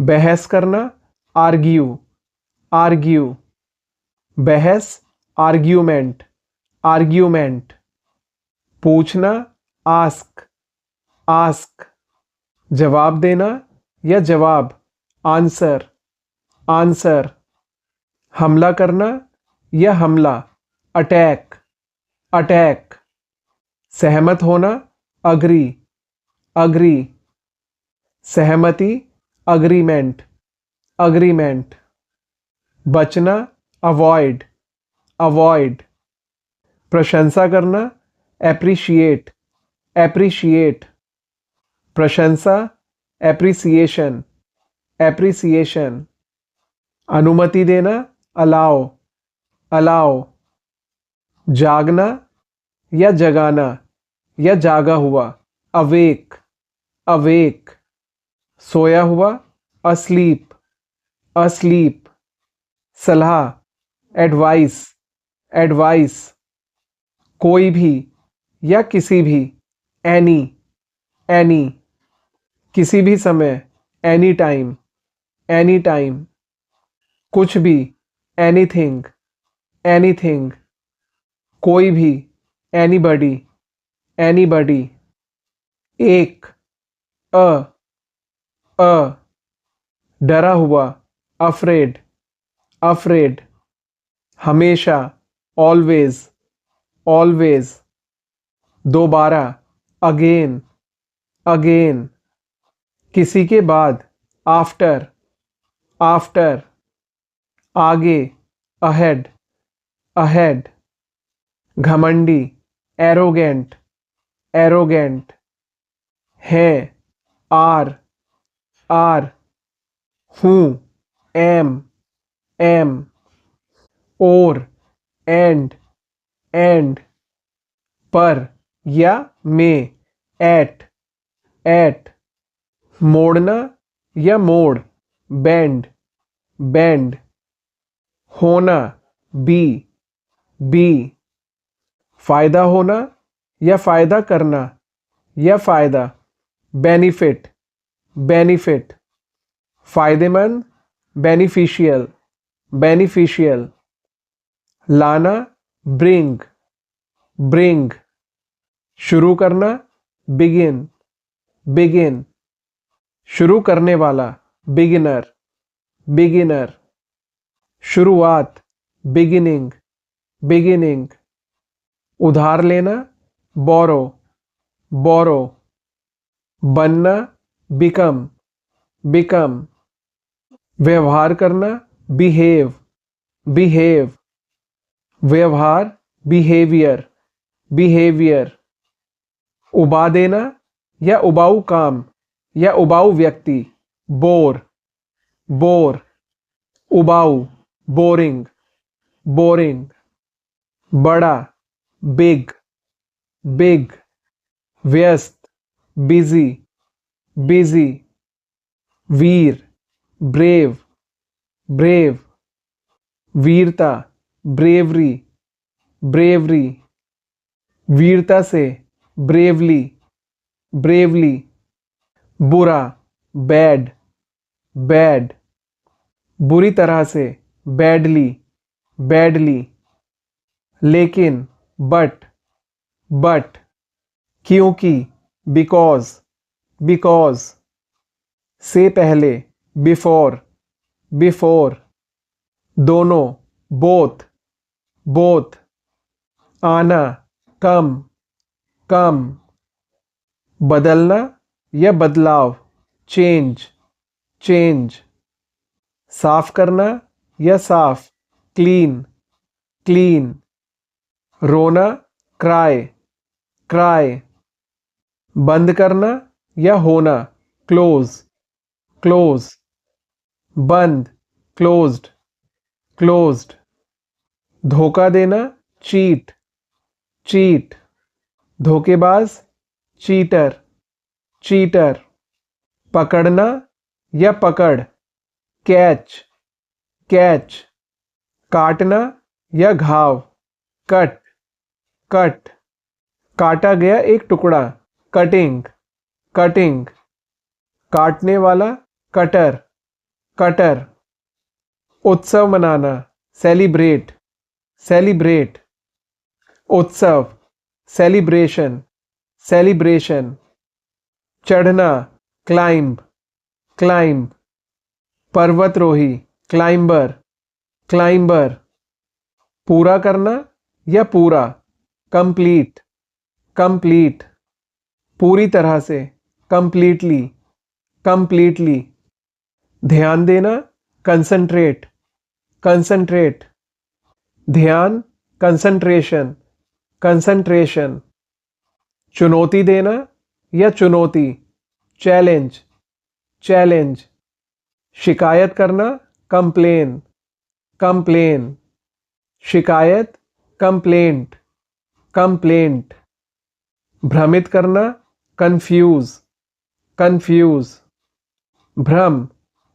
बहस करना, argue, argue. बहस, आर्ग्यूमेंट, आर्ग्यूमेंट। पूछना, आस्क, आस्क। जवाब देना या जवाब, आंसर, आंसर। हमला करना या हमला, अटैक, अटैक। सहमत होना, अग्री, अग्री। सहमति, अग्रीमेंट, अग्रीमेंट। बचना, अवॉइड, अवॉइड। प्रशंसा करना, एप्रिशिएट, एप्रिशिएट। प्रशंसा, एप्रिसिएशन, एप्रिसिएशन। अनुमति देना, अलाउ, अलाउ। जागना या जगाना या जागा हुआ, अवेक, अवेक। सोया हुआ, अस्लीप, अस्लीप। सलाह, एडवाइस, एडवाइस। कोई भी या किसी भी, एनी, एनी। किसी भी समय, एनी टाइम, एनी टाइम। कुछ भी, एनीथिंग, एनीथिंग। कोई भी, एनीबडी, एनीबडी। एक, अ, अ। डरा हुआ, अफ्रेड, अफ्रेड। हमेशा, ऑलवेज, ऑलवेज। दोबारा, अगेन, अगेन। किसी के बाद, आफ्टर, आफ्टर। आगे, अहेड, अहेड। घमंडी, एरोगेंट, एरोगेंट। है, आर, आर। हूँ, एम, एम। और, एंड, एंड। पर या में, एट, एट। मोड़ना या मोड़, बेंड, बेंड। होना, बी, बी। फायदा होना या फायदा करना या फायदा, बेनिफिट, बेनिफिट। फायदेमंद, बेनिफिशियल, बेनिफिशियल। लाना, ब्रिंग, ब्रिंग। शुरू करना, बिगिन, बिगिन। शुरू करने वाला, बिगिनर, बिगिनर। शुरुआत, बिगिनिंग, बिगिनिंग। उधार लेना, बोरो, बोरो। बनना, बिकम, बिकम। व्यवहार करना, बिहेव, बिहेव। व्यवहार, बिहेवियर, बिहेवियर। उबा देना या उबाऊ काम या उबाऊ व्यक्ति, बोर, बोर। उबाऊ, बोरिंग, बोरिंग। बड़ा, बिग, बिग। व्यस्त, बिजी, बिजी। वीर, ब्रेव, ब्रेव। वीरता, ब्रेवरी, ब्रेवरी। वीरता से, ब्रेवली, ब्रेवली। बुरा, बैड, बैड। बुरी तरह से, बैडली, बैडली। लेकिन, बट, बट। क्योंकि, बिकॉज, बिकॉज। से पहले, बिफोर, बिफोर। दोनों, बोथ, बोथ। आना, कम, कम। बदलना या बदलाव, चेंज, चेंज। साफ करना या साफ, क्लीन, क्लीन। रोना, क्राई, क्राई। बंद करना या होना, क्लोज, क्लोज। बंद, क्लोज्ड, क्लोज्ड। धोखा देना, चीट, चीट। धोखेबाज, चीटर, चीटर। पकड़ना या पकड़, कैच, कैच। काटना या घाव, कट, कट। काटा गया एक टुकड़ा, कटिंग, कटिंग। काटने वाला, कटर, कटर, उत्सव मनाना, सेलिब्रेट, सेलिब्रेट, उत्सव, सेलिब्रेशन, सेलिब्रेशन, चढ़ना, क्लाइंब, क्लाइंब, पर्वतरोही, क्लाइंबर, क्लाइंबर, पूरा करना या पूरा, कंप्लीट, कंप्लीट, पूरी तरह से, कंप्लीटली, कंप्लीटली, ध्यान देना, कंसंट्रेट, कंसंट्रेट, ध्यान, कंसंट्रेशन, कंसंट्रेशन, चुनौती देना या चुनौती, चैलेंज, चैलेंज, शिकायत करना, कंप्लेन, कंप्लेन, शिकायत, कंप्लेंट, कंप्लेंट, भ्रमित करना, कंफ्यूज, कंफ्यूज, भ्रम,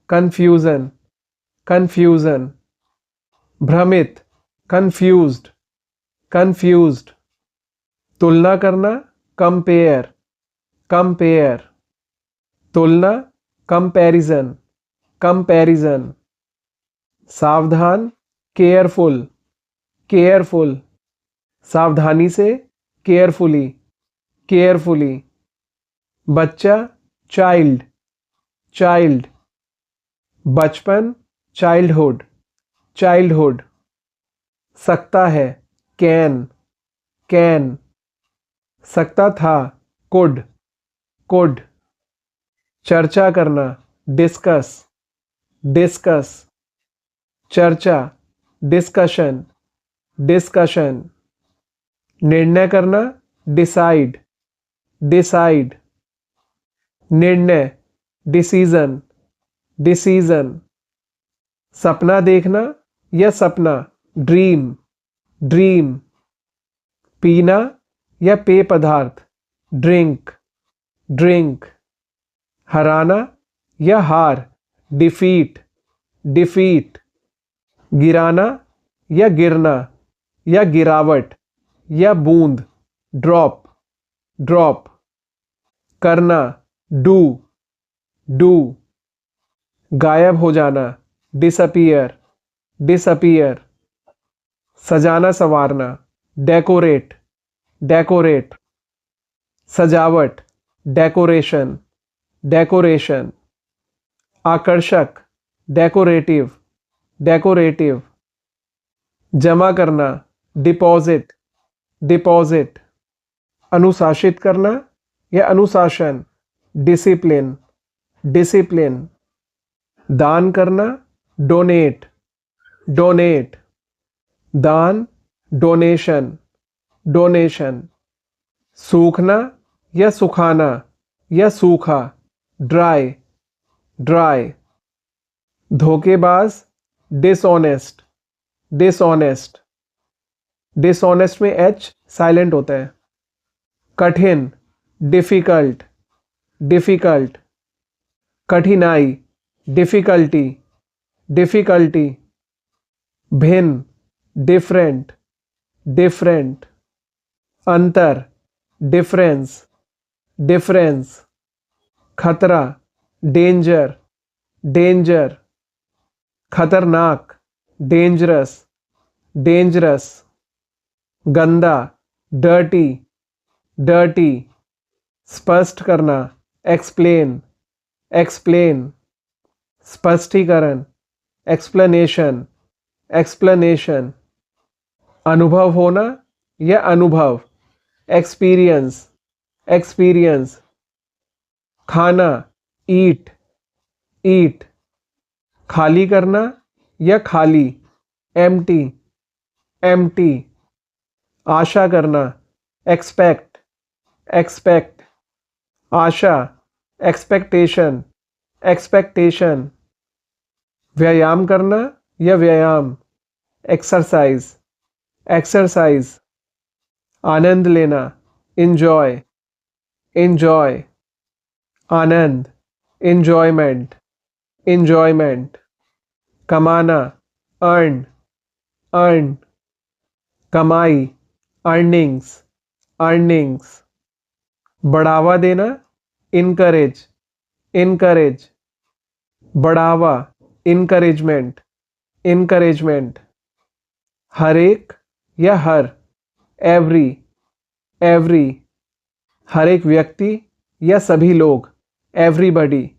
कंफ्यूजन, कंफ्यूजन, भ्रमित, कंफ्यूज्ड, कंफ्यूज्ड, तुलना करना, कंपेयर, कंपेयर, तुलना, कंपैरिजन, कंपैरिजन, सावधान, केयरफुल, केयरफुल, सावधानी से, केयरफुली, केयरफुली, बच्चा, चाइल्ड, चाइल्ड, बचपन, चाइल्डहुड, चाइल्डहुड, सकता है, कैन, कैन, सकता था, कुड, कुड, चर्चा करना, डिस्कस, डिस्कस, चर्चा, डिस्कशन, डिस्कशन, निर्णय करना, डिसाइड, डिसाइड, निर्णय, डिसीजन, डिसीजन, सपना देखना या सपना, ड्रीम, ड्रीम, पीना या पेय पदार्थ, ड्रिंक, ड्रिंक, हराना या हार, डिफीट, डिफीट, गिराना या गिरना या गिरावट या बूंद, ड्रॉप, ड्रॉप, करना, डू, डू, गायब हो जाना, डिसअपीयर, डिसअपीयर, सजाना संवारना, डेकोरेट, डेकोरेट, सजावट, डेकोरेशन, डेकोरेशन, आकर्षक, डेकोरेटिव, डेकोरेटिव, जमा करना, डिपॉजिट, डिपॉजिट, अनुशासित करना या अनुशासन, डिसिप्लिन, डिसिप्लिन, दान करना, डोनेट, डोनेट, दान, डोनेशन, डोनेशन, सूखना या सुखाना या सूखा, ड्राई, ड्राई, धोखेबाज, डिसऑनेस्ट, डिसऑनेस्ट, डिसऑनेस्ट में एच साइलेंट होता है, कठिन, डिफिकल्ट, डिफिकल्ट, कठिनाई, डिफिकल्टी, डिफिकल्टी, भिन्न, डिफरेंट, डिफरेंट, अंतर, डिफरेंस, डिफरेंस, खतरा, डेंजर, डेंजर, खतरनाक, डेंजरस, डेंजरस, गंदा, डर्टी, डर्टी, स्पष्ट करना, एक्सप्लेन, एक्सप्लेन, स्पष्टीकरण, एक्सप्लेनेशन, एक्सप्लेनेशन, अनुभव होना या अनुभव, एक्सपीरियंस, एक्सपीरियंस, खाना, ईट, ईट, खाली करना या खाली, एम्प्टी, एम्प्टी, आशा करना, एक्सपेक्ट, एक्सपेक्ट, आशा, एक्सपेक्टेशन, एक्सपेक्टेशन, व्यायाम करना या व्यायाम, एक्सरसाइज, एक्सरसाइज, आनंद लेना, इंजॉय, इंजॉय, आनंद, इंजॉयमेंट, इंजॉयमेंट, कमाना, अर्न, अर्न, कमाई, अर्निंग्स, अर्निंग्स, बढ़ावा देना, इनकरेज, इनकरेज, बढ़ावा, इनकरेजमेंट, इनकरेजमेंट। हर एक या हर, एवरी, एवरी। हर एक व्यक्ति या सभी लोग, एवरीबडी,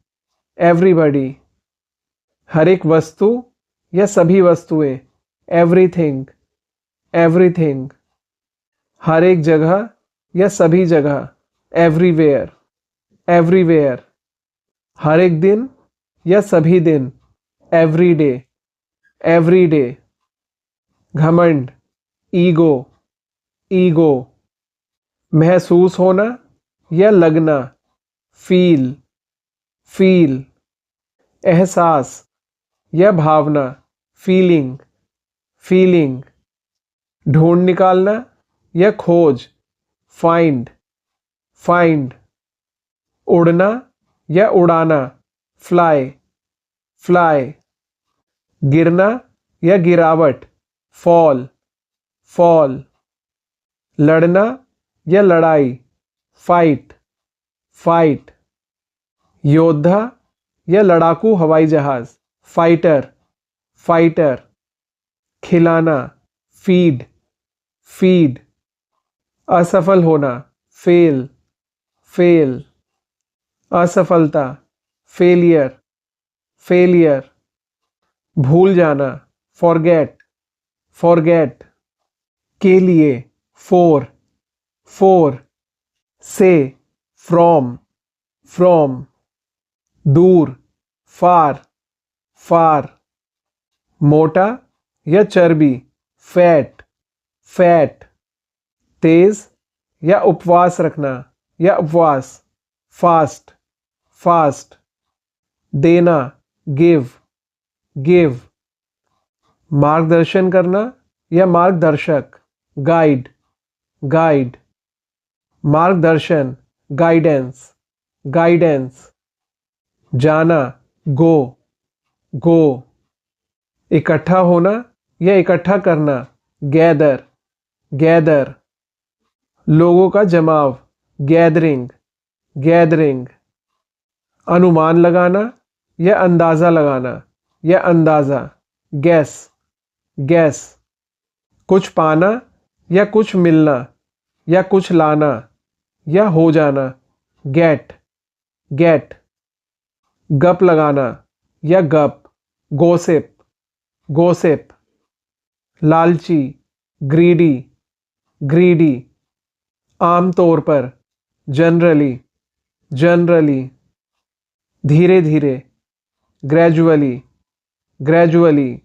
एवरीबडी। हर एक वस्तु या सभी वस्तुएं, एवरीथिंग, एवरीथिंग। हर एक जगह या सभी जगह, एवरीवेयर, एवरीवेयर। हर एक दिन या सभी दिन, एवरीडे, एवरीडे। घमंड, ईगो, ईगो। महसूस होना या लगना, फील, फील। एहसास या भावना, फीलिंग, फीलिंग। ढूंढ निकालना या खोज, फाइंड, फाइंड। उड़ना या उड़ाना, फ्लाई, फ्लाई। गिरना या गिरावट, फॉल, फॉल। लड़ना या लड़ाई, फाइट, फाइट। योद्धा या लड़ाकू हवाई जहाज, फाइटर, फाइटर। खिलाना, फीड, फीड। असफल होना, फेल, फेल। असफलता, फेलियर, फेलियर। भूल जाना, फॉरगेट, फॉरगेट। के लिए, फोर, फोर। से, फ्रॉम, फ्रॉम। दूर, फार, फार। मोटा या चर्बी, फैट, फैट। तेज या उपवास रखना या उपवास, फास्ट, फास्ट। देना, गिव, गिव। मार्गदर्शन करना या मार्गदर्शक, गाइड, गाइड। मार्गदर्शन, गाइडेंस, गाइडेंस। जाना, गो, गो। इकट्ठा होना या इकट्ठा करना, गैदर, गैदर। लोगों का जमाव, गैदरिंग, गैदरिंग। अनुमान लगाना या अंदाजा लगाना या अंदाजा, गैस, गैस। कुछ पाना या कुछ मिलना या कुछ लाना या हो जाना, गेट, गेट। गप लगाना या गप, गोसिप, गोसिप। लालची, ग्रीडी, ग्रीडी। आमतौर पर, जनरली, जनरली। धीरे धीरे, ग्रेजुअली, ग्रेजुअली।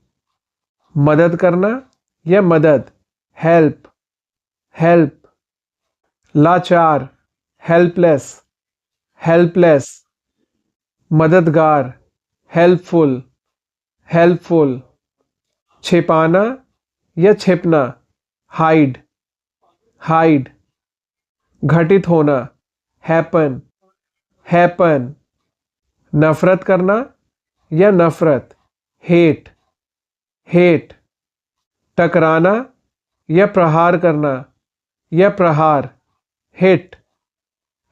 मदद करना या मदद, हेल्प, हेल्प। लाचार, हेल्पलेस, हेल्पलेस। मददगार, हेल्पफुल, हेल्पफुल। छिपाना या छिपना, हाइड, हाइड। घटित होना, हैपन, हैपन। नफरत करना या नफरत, हेट, हेट। टकराना या प्रहार करना या प्रहार, हिट,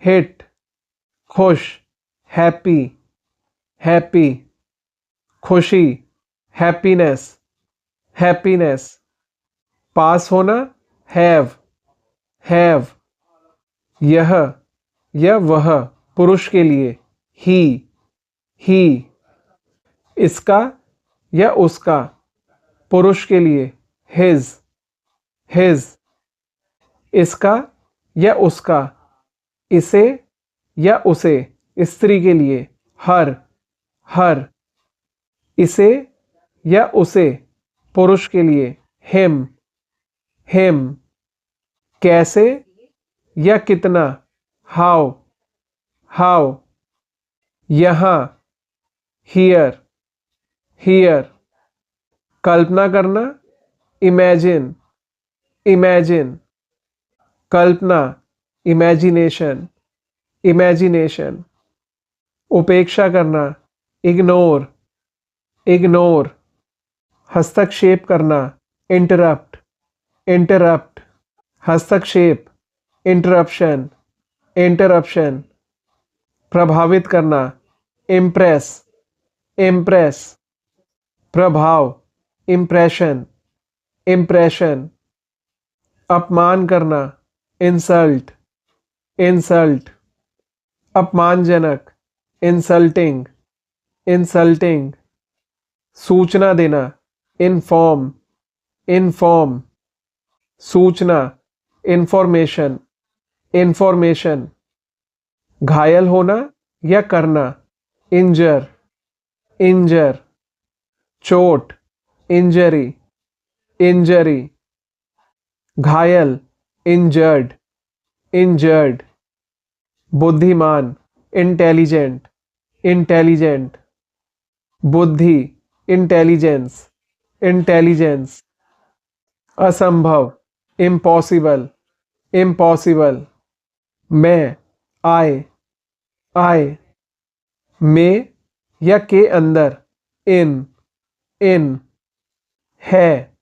हिट। खुश, हैप्पी, हैप्पी। खुशी, हैप्पीनेस, हैप्पीनेस। पास होना, हैव, हैव। यह या वह, पुरुष के लिए, ही, ही। इसका या उसका, पुरुष के लिए, हिज, हिज। इसका या उसका, इसे या उसे, स्त्री के लिए, हर, हर। इसे या उसे, पुरुष के लिए, हिम, हिम। कैसे या कितना, हाउ, हाउ। यहां, हियर, हियर। कल्पना करना, इमेजिन, इमेजिन। कल्पना, इमेजिनेशन, इमेजिनेशन। उपेक्षा करना, इग्नोर, इग्नोर। हस्तक्षेप करना, इंटरप्ट, इंटरप्ट। हस्तक्षेप, इंटरप्शन, इंटरप्शन। प्रभावित करना, इम्प्रेस, इम्प्रेस। प्रभाव, इम्प्रेशन, इम्प्रेशन। अपमान करना, इंसल्ट, इंसल्ट। अपमानजनक, इंसल्टिंग, इंसल्टिंग। सूचना देना, इन्फॉर्म, इन्फॉर्म। सूचना, इंफॉर्मेशन, इंफॉर्मेशन। घायल होना या करना, इंजर, इंजर। चोट, इंजरी, इंजरी। घायल, इंजर्ड, इंजर्ड। बुद्धिमान, इंटेलिजेंट, इंटेलिजेंट। बुद्धि, इंटेलिजेंस, इंटेलिजेंस। असंभव, इम्पॉसिबल, इम्पॉसिबल। मैं, आई, में या के अंदर, इन, इन। है,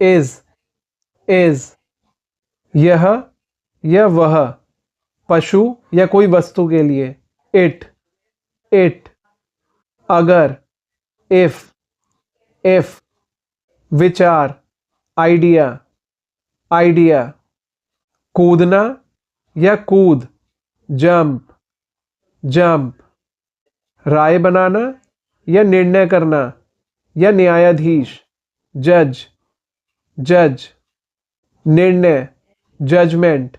इज। यह या वह, पशु या कोई वस्तु के लिए, इट। अगर, इफ। विचार, आइडिया। कूदना या कूद, जंप। राय बनाना या निर्णय करना या न्यायाधीश, जज। निर्णय, जजमेंट।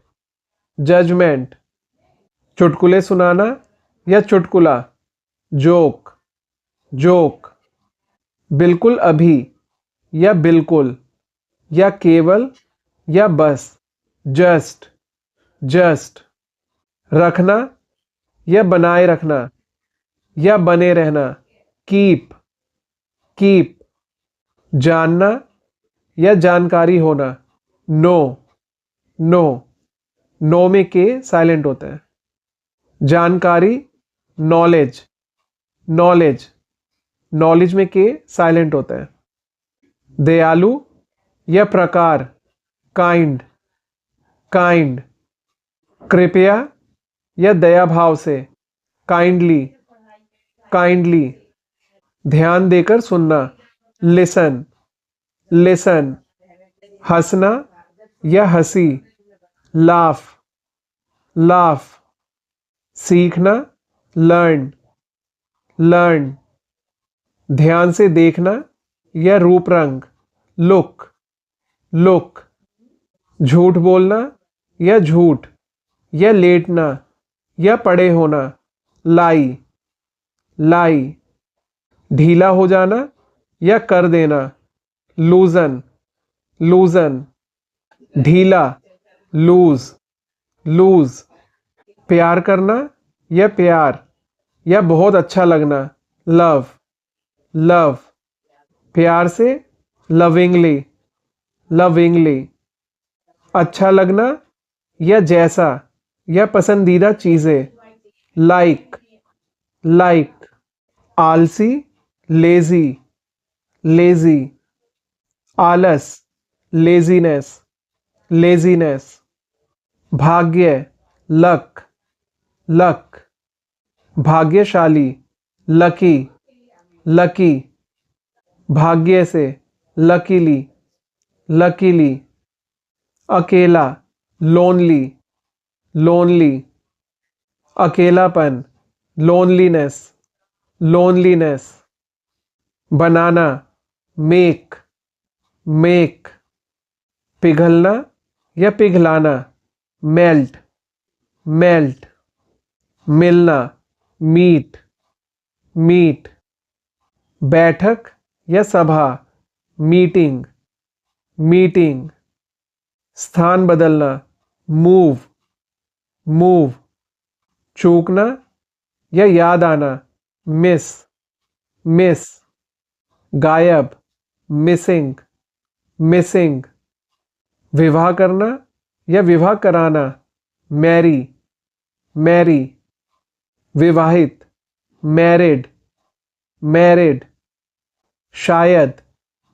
चुटकुले सुनाना या चुटकुला, जोक। बिल्कुल अभी या बिल्कुल या केवल या बस, जस्ट। रखना या बनाए रखना या बने रहना, कीप। जानना या जानकारी होना, नो में के साइलेंट होता है। जानकारी, नॉलेज में के साइलेंट होता है। दयालु या प्रकार, काइंड। कृपया या दया भाव से, काइंडली। ध्यान देकर सुनना, लिसन। हंसना या हंसी, लाफ। सीखना, लर्न। ध्यान से देखना या रूप रंग, लुक। झूठ बोलना या झूठ या लेटना या पड़े होना, लाई। ढीला हो जाना या कर देना, लूजन। ढीला, लूज। प्यार करना या प्यार या बहुत अच्छा लगना, लव। प्यार से, लविंगली। अच्छा लगना या जैसा या पसंदीदा चीजें, लाइक। आलसी, लेजी। आलस, लेजीनेस। भाग्य, लक। भाग्यशाली, लकी। भाग्य से, लकीली। अकेला, लोनली। अकेलापन, लोनलीनेस। बनाना, मेक। पिघलना या पिघलाना, मेल्ट। मिलना, मीट। बैठक या सभा, मीटिंग। स्थान बदलना, मूव। चूकना या याद आना, मिस। गायब, मिसिंग। विवाह करना या विवाह कराना, मैरी। विवाहित, मैरिड। शायद,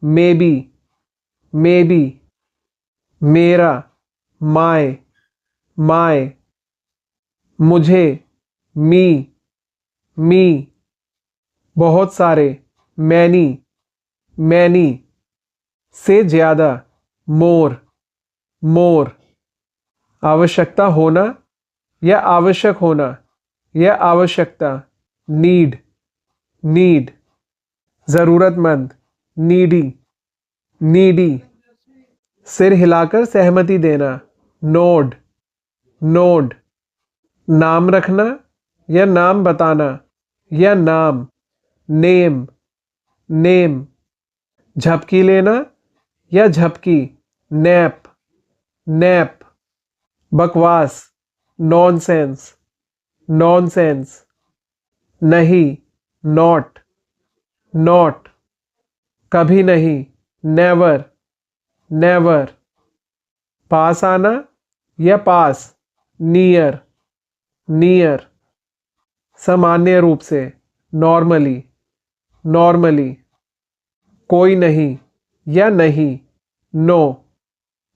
मे बी। मेरा, माय। मुझे, मी। बहुत सारे, मैनी। मैनी, से ज्यादा, मोर, मोर। आवश्यकता होना या आवश्यक होना या आवश्यकता, नीड, नीड। जरूरतमंद, नीडी, नीडी। सिर हिलाकर सहमति देना, नोड, नोड। नाम रखना या नाम बताना या नाम, नेम, नेम। झपकी लेना या झपकी, नैप, नैप। बकवास, नॉनसेंस, नॉनसेंस। नहीं, नॉट, नॉट। कभी नहीं, नेवर, नेवर। पास आना या पास, नियर, नियर। सामान्य रूप से, नॉर्मली, नॉर्मली। कोई नहीं या नहीं, नो,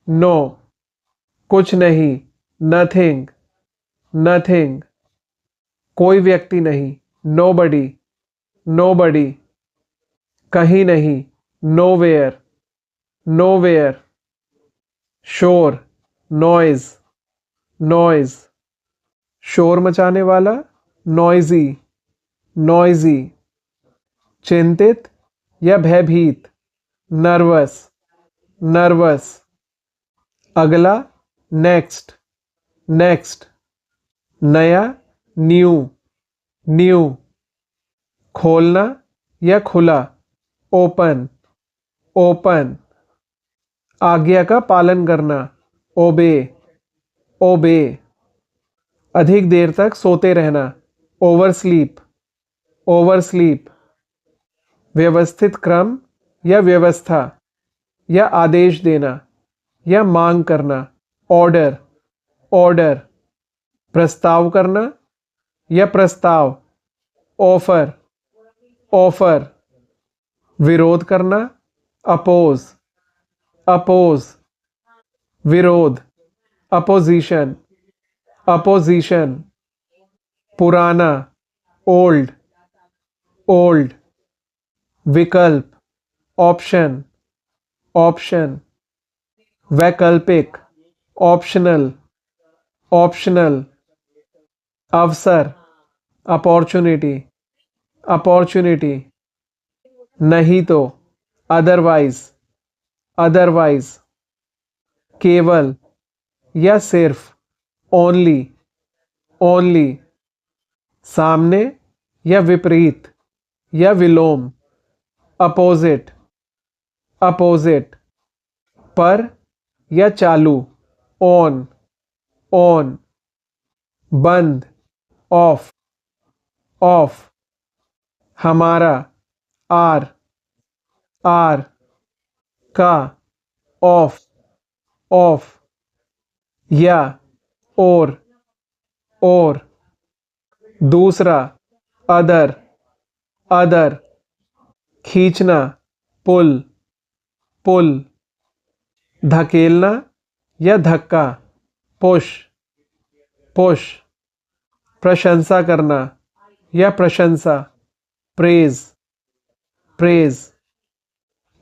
नो। कुछ नहीं, नथिंग, नथिंग। कोई व्यक्ति नहीं, नोबडी, नोबडी। कहीं नहीं, नोवेयर, नोवेयर। शोर, नॉइज, नॉइज। शोर मचाने वाला, नॉइजी, नॉइजी। चिंतित या भयभीत, नर्वस, नर्वस। अगला, नेक्स्ट, नेक्स्ट। नया, न्यू, न्यू। खोलना या खुला, ओपन, ओपन। आज्ञा का पालन करना, ओबे, ओबे। अधिक देर तक सोते रहना, ओवर स्लीप, ओवर स्लीप। व्यवस्थित क्रम या व्यवस्था या आदेश देना या मांग करना, ऑर्डर, ऑर्डर। प्रस्ताव करना या प्रस्ताव, ऑफर, ऑफर। विरोध करना, अपोज, अपोज। विरोध, अपोजिशन, अपोजिशन। पुराना, ओल्ड, ओल्ड। विकल्प, ऑप्शन, ऑप्शन। वैकल्पिक, ऑप्शनल, ऑप्शनल। अवसर, अपॉर्चुनिटी, अपॉर्चुनिटी। नहीं तो, अदरवाइज, अदरवाइज। केवल या सिर्फ, ओनली, ओनली। सामने या विपरीत या विलोम, अपोजिट, अपोजिट। पर या चालू, ऑन, ऑन। बंद, ऑफ, ऑफ। हमारा, आर, आर। का, ऑफ, ऑफ। या, और। दूसरा, अदर, अदर। खींचना, पुल, पुल। धकेलना या धक्का, पुश, पुश। प्रशंसा करना या प्रशंसा, प्रेज, प्रेज।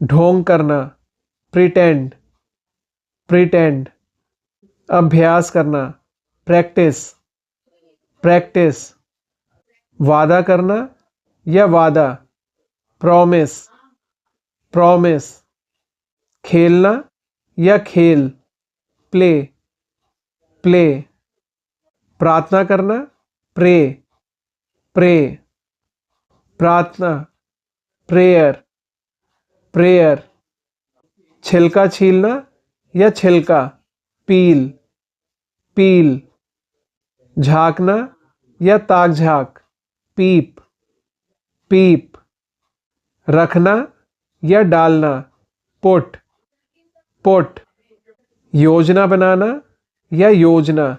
ढोंग करना, प्रिटेंड, प्रिटेंड। अभ्यास करना, प्रैक्टिस, प्रैक्टिस। वादा करना या वादा, प्रॉमिस, प्रॉमिस। खेलना या खेल, प्ले, प्ले। प्रार्थना करना, प्रे, प्रे। प्रार्थना, प्रेयर, प्रेयर। छिलका छीलना या छिलका, पील, पील। झांकना या ताक झांक, पीप, पीप। रखना या डालना, पुट, पुट। योजना बनाना या योजना,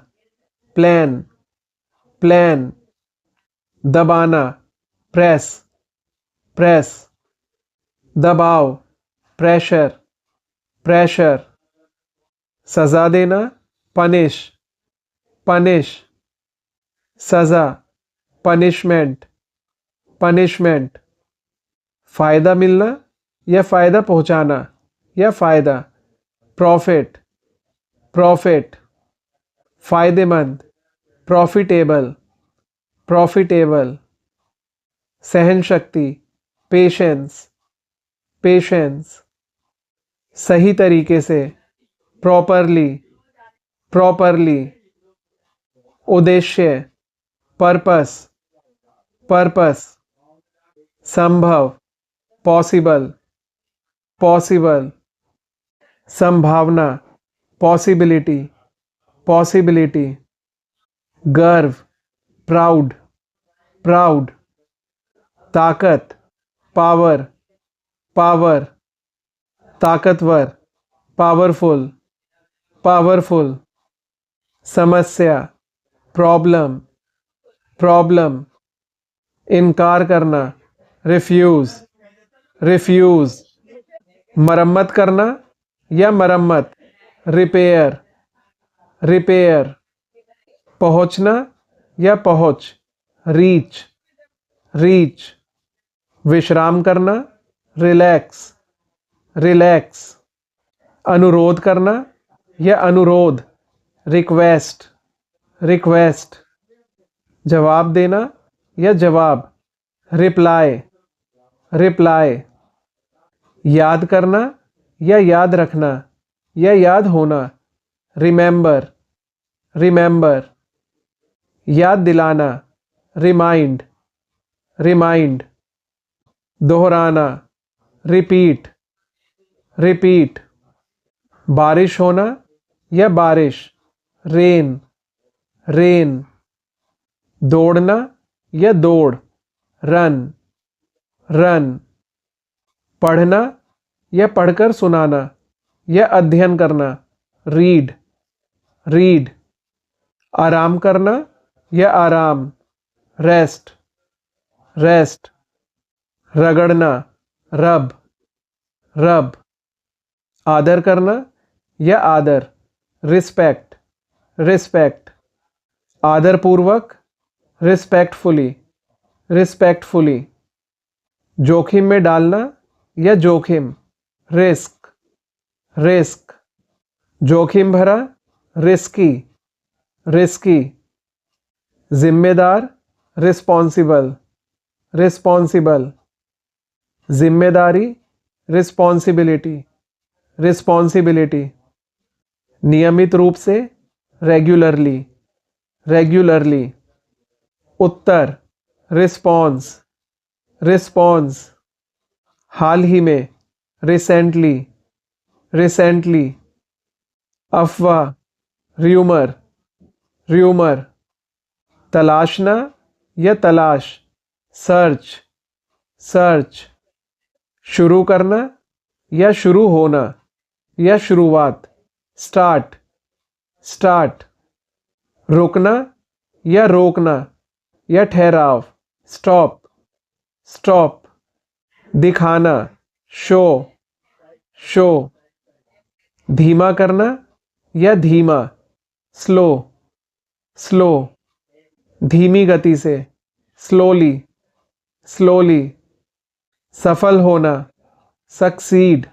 प्लान, प्लान। दबाना, प्रेस, प्रेस। दबाव, प्रेशर, प्रेशर। सजा देना, पनिश, पनिश। सजा, पनिशमेंट, पनिशमेंट। फायदा मिलना या फ़ायदा पहुंचाना या फ़ायदा। Profit, profit. फ़ायदेमंद, प्रॉफिटेबल, प्रॉफिटेबल। सहन शक्ति, पेशेंस, पेशेंस। सही तरीके से, प्रॉपरली, प्रॉपरली। उद्देश्य, पर्पस, पर्पस। संभव, पॉसिबल, पॉसिबल। संभावना, पॉसिबिलिटी, पॉसिबिलिटी। गर्व, प्राउड, प्राउड। ताकत, पावर, पावर। ताकतवर, पावरफुल, पावरफुल। समस्या, प्रॉब्लम, प्रॉब्लम। इनकार करना, रिफ्यूज, रिफ्यूज। मरम्मत करना या मरम्मत, रिपेयर, रिपेयर। पहुंचना या पहुंच, रीच, रीच। विश्राम करना, रिलैक्स, रिलैक्स। अनुरोध करना या अनुरोध, रिक्वेस्ट, रिक्वेस्ट। जवाब देना या जवाब, रिप्लाई, रिप्लाई। याद करना या याद रखना या याद होना, रिमेंबर, रिमेंबर। याद दिलाना, रिमाइंड, रिमाइंड। दोहराना, रिपीट, रिपीट। बारिश होना या बारिश, रेन, रेन। दौड़ना या दौड़, रन, रन। पढ़ना या पढ़कर सुनाना या अध्ययन करना, रीड, रीड। आराम करना या आराम, रेस्ट, रेस्ट। रगड़ना, रब, रब। आदर करना या आदर, रिस्पेक्ट, रिस्पेक्ट। आदरपूर्वक, रिस्पेक्टफुली, रिस्पेक्टफुली। जोखिम में डालना या जोखिम, रिस्क, रिस्क। जोखिम भरा, रिस्की, रिस्की। जिम्मेदार, रिस्पॉन्सिबल, रिस्पॉन्सिबल। जिम्मेदारी, रिस्पॉन्सिबिलिटी, रिस्पॉन्सिबिलिटी। नियमित रूप से, रेगुलरली, रेगुलरली। उत्तर, रिस्पॉन्स, रिस्पॉन्स। हाल ही में, रिसेंटली, रिसेंटली। अफवाह, र्यूमर, र्यूमर। तलाशना या तलाश, सर्च, सर्च। शुरू करना या शुरू होना या शुरुआत, स्टार्ट, स्टार्ट। रुकना या रोकना या ठहराव, स्टॉप, स्टॉप। दिखाना, शो, शो। धीमा करना या धीमा, स्लो, स्लो। धीमी गति से, स्लोली, स्लोली। सफल होना, सक्सीड,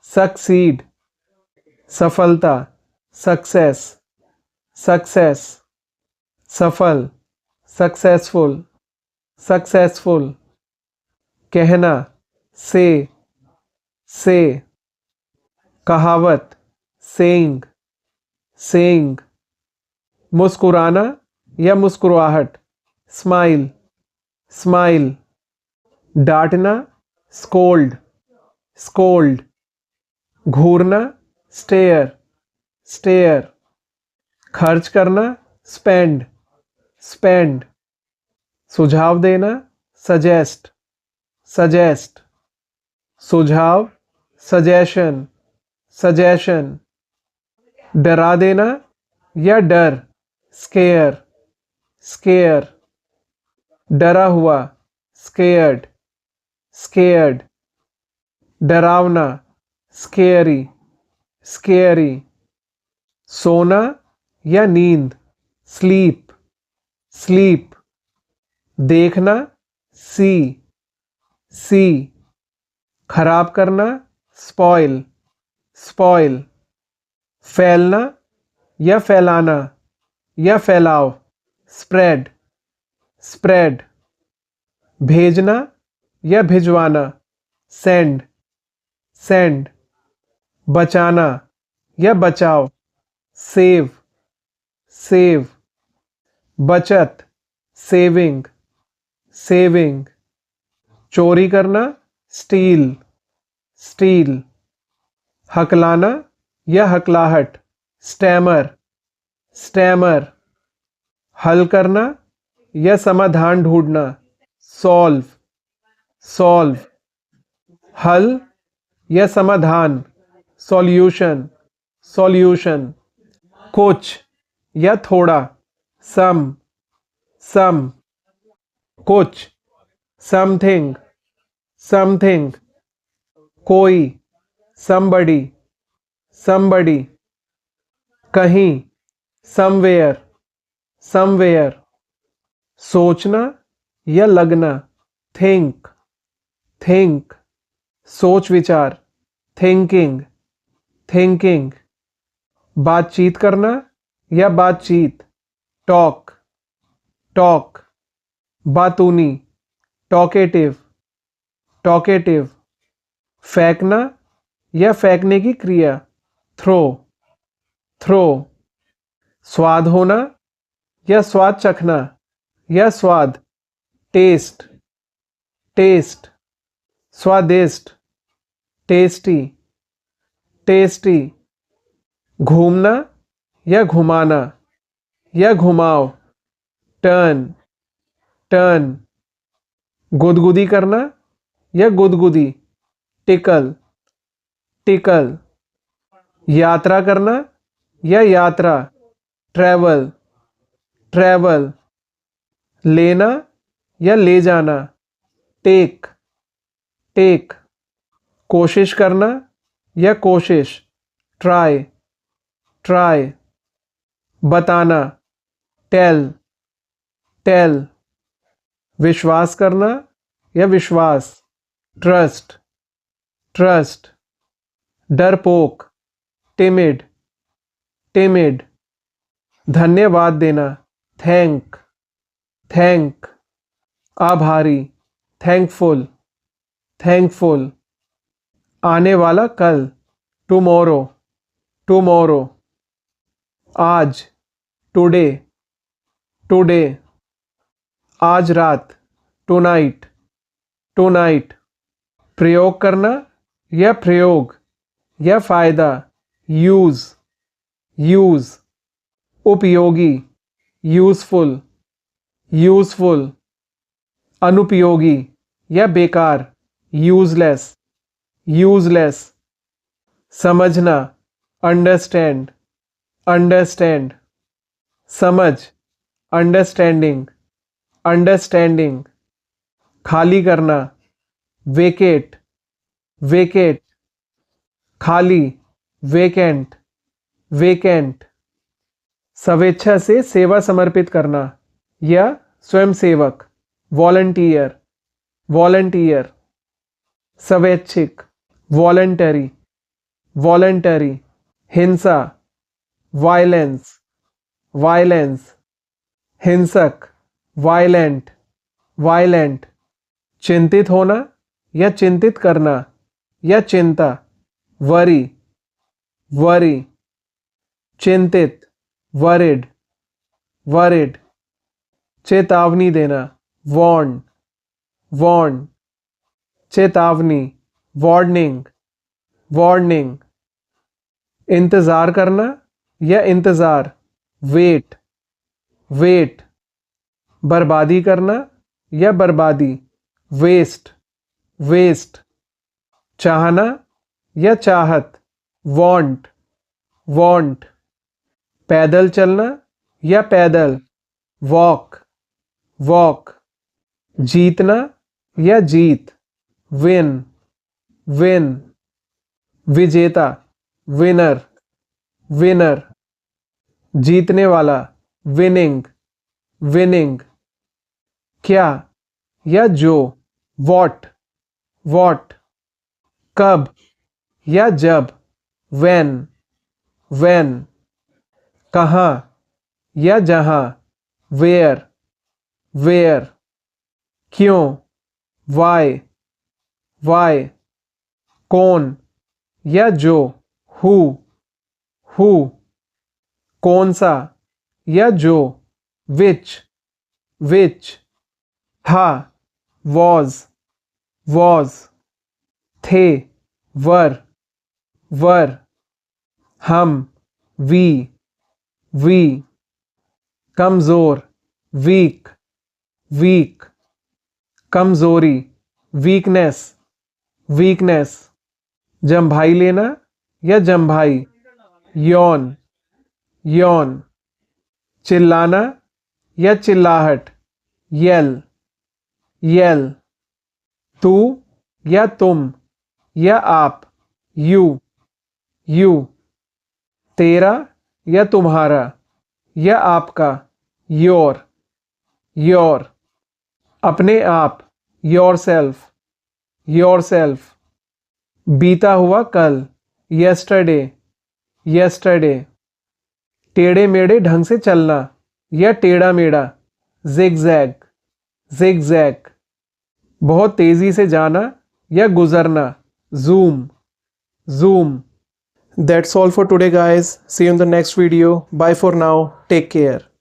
सक्सीड। सफलता, सक्सेस, सक्सेस। सफल, सक्सेसफुल, सक्सेसफुल। कहना, से। कहावत, सेइंग, सेइंग। मुस्कुराना या मुस्कुराहट, स्माइल, स्माइल। डांटना, स्कोल्ड, स्कोल्ड। घूरना, स्टेयर, स्टेयर। खर्च करना, स्पेंड, स्पेंड। सुझाव देना, सजेस्ट, सजेस्ट। सुझाव, सजेशन, सजेशन। डरा देना या डर, स्केयर, स्केयर। डरा हुआ, स्केयर्ड, स्केयर्ड। डरावना, स्केयरी, स्केयरी। सोना या नींद, स्लीप, स्लीप। देखना, सी, सी। खराब करना, स्पॉइल, स्पॉइल। फैलना या फैलाना या फैलाव, स्प्रेड, स्प्रेड। भेजना या भिजवाना, सेंड, सेंड। बचाना या बचाव, सेव, सेव। बचत, सेविंग, सेविंग। चोरी करना, स्टील, स्टील। हकलाना या हकलाहट, स्टैमर, स्टैमर। हल करना या समाधान ढूंढना, सॉल्व, सॉल्व। हल या समाधान, सॉल्यूशन, सॉल्यूशन। कुछ या थोड़ा, सम, सम। कुछ, समथिंग, समथिंग। कोई, somebody, somebody। कहीं, somewhere, somewhere। सोचना या लगना, think, think। सोच विचार, thinking, thinking। बातचीत करना या बातचीत, talk, talk। बातूनी, talkative, talkative। फेंकना या फेंकने की क्रिया, थ्रो, थ्रो। स्वाद होना या स्वाद चखना या स्वाद, टेस्ट, टेस्ट। स्वादिष्ट, टेस्टी, टेस्टी। घूमना या घुमाना या घुमाओ, टर्न, टर्न। गुदगुदी करना या गुदगुदी, टिकल, टिकल। यात्रा करना या यात्रा, ट्रैवल, ट्रैवल। लेना या ले जाना, टेक, टेक। कोशिश करना या कोशिश, ट्राई, ट्राई। बताना, टेल, टेल। विश्वास करना या विश्वास, ट्रस्ट, ट्रस्ट। डरपोक, टिमिड, टिमिड। धन्यवाद देना, थैंक, थैंक। आभारी, थैंकफुल, थैंकफुल। आने वाला कल, टुमारो, टुमारो। आज, टुडे, टुडे। आज रात, टुनाइट, टुनाइट। प्रयोग करना या प्रयोग या फायदा, यूज, यूज। उपयोगी, यूजफुल, यूजफुल। अनुपयोगी या बेकार, यूजलेस, यूजलेस। समझना, अंडरस्टैंड, अंडरस्टैंड। समझ, अंडरस्टैंडिंग, अंडरस्टैंडिंग। खाली करना, वेकेट, वेकेट। खाली, वेकेंट, वेकेंट। स्वेच्छा से सेवा समर्पित करना या स्वयंसेवक, वॉलंटियर, वॉलंटियर। स्वैच्छिक, वॉलंटरी, वॉलंटरी। हिंसा, वायलेंस, वायलेंस। हिंसक, वायलेंट, वायलेंट। चिंतित होना या चिंतित करना या चिंता, वरी, वरी। चिंतित, वरिड, वरिड। चेतावनी देना, वॉर्न, वॉर्न। चेतावनी, वार्निंग, वार्निंग। इंतजार करना या इंतजार, वेट, वेट। बर्बादी करना या बर्बादी, वेस्ट, वेस्ट। चाहना या चाहत, वांट, वांट। पैदल चलना या पैदल, वॉक, वॉक। जीतना या जीत, विन, विन। विजेता, विनर, विनर। जीतने वाला, विनिंग, विनिंग। क्या या जो, वॉट, वॉट। कब या जब, when, कहाँ या जहाँ, where, क्यों, why, कौन या जो, who, कौन सा या जो, which, था, was, थे, were, हम, we, कमजोर, weak, कमजोरी, weakness, जम्भाई लेना या जम्भाई, yawn, चिल्लाना या चिल्लाहट, yell, तू या तुम या आप, you, तेरा या तुम्हारा या आपका, your, अपने आप, yourself, बीता हुआ कल, yesterday, टेढ़े मेढ़े ढंग से चलना या टेढ़ा मेढ़ा, zigzag, बहुत तेजी से जाना या गुजरना, zoom. That's all for today, guys. See you in the next video. Bye for now. Take care.